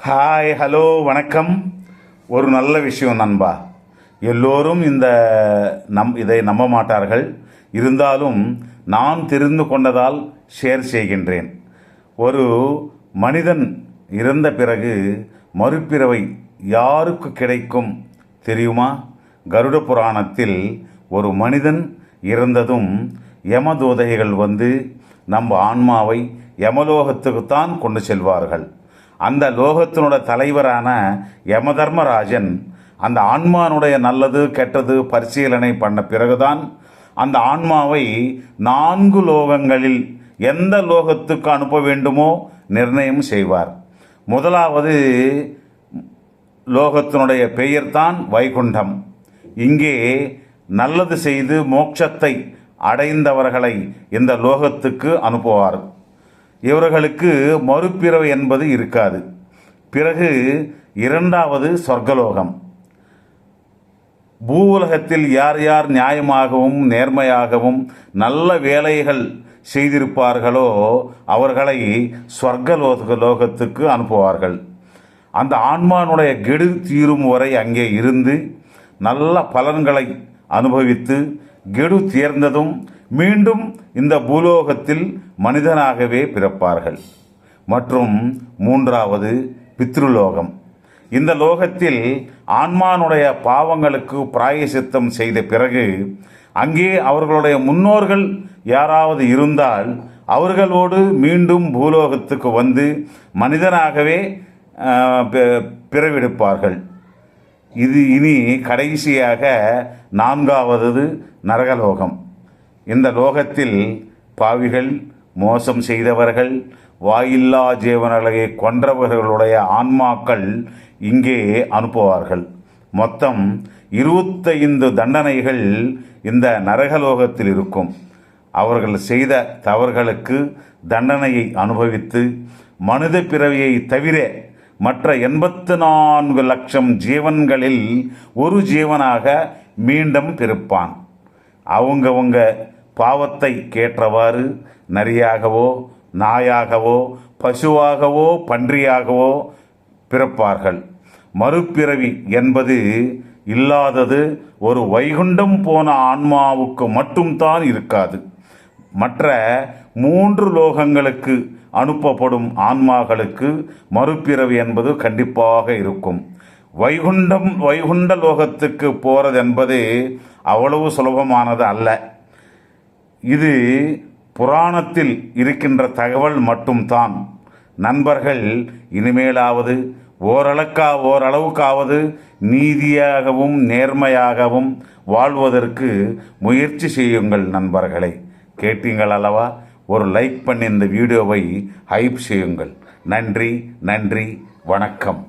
Hi, hello, வணக்கம். ஒரு நல்ல விஷயம் நண்பா. எல்லோரும் இதை நம்ப மாட்டார்கள். இருந்தாலும் நான் தெரிந்து கொண்டதால் ஷேர் செய்கின்றேன். ஒரு மனிதன் இறந்த பிறகு மறுபிறவை யாருக்கு கிடைக்கும் தெரியுமா? கருட புராணத்தில் ஒரு மனிதன் இறந்ததும் யமதூதைகள் வந்து நம்ம ஆன்மாவை யமலோகத்துக்குத்தான் கொண்டு செல்வார்கள். அந்த லோகத்தினோட தலைவரான யமதர்மராஜன் அந்த ஆன்மானுடைய நல்லது கெட்டது பரிசீலனை பண்ண பிறகுதான் அந்த ஆன்மாவை 4 லோகங்களில் எந்த லோகத்துக்கு அனுப்ப வேண்டுமோ நிர்ணயம் செய்வார். முதலாவது லோகத்தினுடைய பெயர்தான் வைகுண்டம். இங்கே நல்லது செய்து மோட்சத்தை அடைந்தவர்களை இந்த லோகத்துக்கு அனுப்புவார். இவர்களுக்கு மறுபிறவை என்பது இருக்காது. பிறகு 2வது சொர்க்கலோகம். பூவுலகத்தில் யார் யார் நியாயமாகவும் நேர்மையாகவும் நல்ல வேலைகள் செய்திருப்பார்களோ அவர்களை லோகத்துக்கு அனுப்புவார்கள். அந்த ஆன்மானுடைய கெடு தீரும் வரை அங்கே இருந்து நல்ல பலன்களை அனுபவித்து கெடு தீர்ந்ததும் மீண்டும் இந்த பூலோகத்தில் மனிதனாகவே பிறப்பார்கள். மற்றும் 3வது பித்ருலோகம். இந்த லோகத்தில் ஆன்மானுடைய பாவங்களுக்கு பிராயசித்தம் செய்த பிறகு அங்கே அவர்களுடைய முன்னோர்கள் யாராவது இருந்தால் அவர்களோடு மீண்டும் பூலோகத்துக்கு வந்து மனிதனாகவே பிறவெடுப்பார்கள். இது இனி கடைசியாக 4வது நரகலோகம். இந்த லோகத்தில் பாவிகள், மோசம் செய்தவர்கள், வாயில்லா ஜீவன்களை கொன்றவர்களுடைய ஆன்மாக்கள் இங்கே அனுப்புவார்கள். மொத்தம் 25 தண்டனைகள் இந்த நரகலோகத்தில் இருக்கும். அவர்கள் செய்த தவறுகளுக்கு தண்டனையை அனுபவித்து மனித பிறவியை தவிர மற்ற 84 லட்சம் ஜீவன்களில் ஒரு ஜீவனாக மீண்டும் பிறப்பான். அவங்கவங்க பாவத்தை கேட்டவாறு நரியாகவோ நாயாகவோ பசுவாகவோ பன்றியாகவோ பிறப்பார்கள். மறுபிறவி என்பது இல்லாதது ஒரு வைகுண்டம் போன ஆன்மாவுக்கு மட்டும்தான் இருக்காது. மற்ற 3 லோகங்களுக்கு அனுப்பப்படும் ஆன்மாக்களுக்கு மறுபிறவி என்பது கண்டிப்பாக இருக்கும். வைகுண்ட லோகத்துக்கு போகிறது என்பது அவ்வளவு சுலபமானது அல்ல. இது புராணத்தில் இருக்கின்ற தகவல் மட்டும்தான். நண்பர்கள் இனிமேலாவது ஓரளவுக்காவது நீதியாகவும் நேர்மையாகவும் வாழ்வதற்கு முயற்சி செய்யுங்கள் நண்பர்களே. கேட்டீங்கள் அல்லவா? ஒரு லைக் பண்ணி இந்த வீடியோவை ஹைப் செய்யுங்கள். நன்றி, வணக்கம்.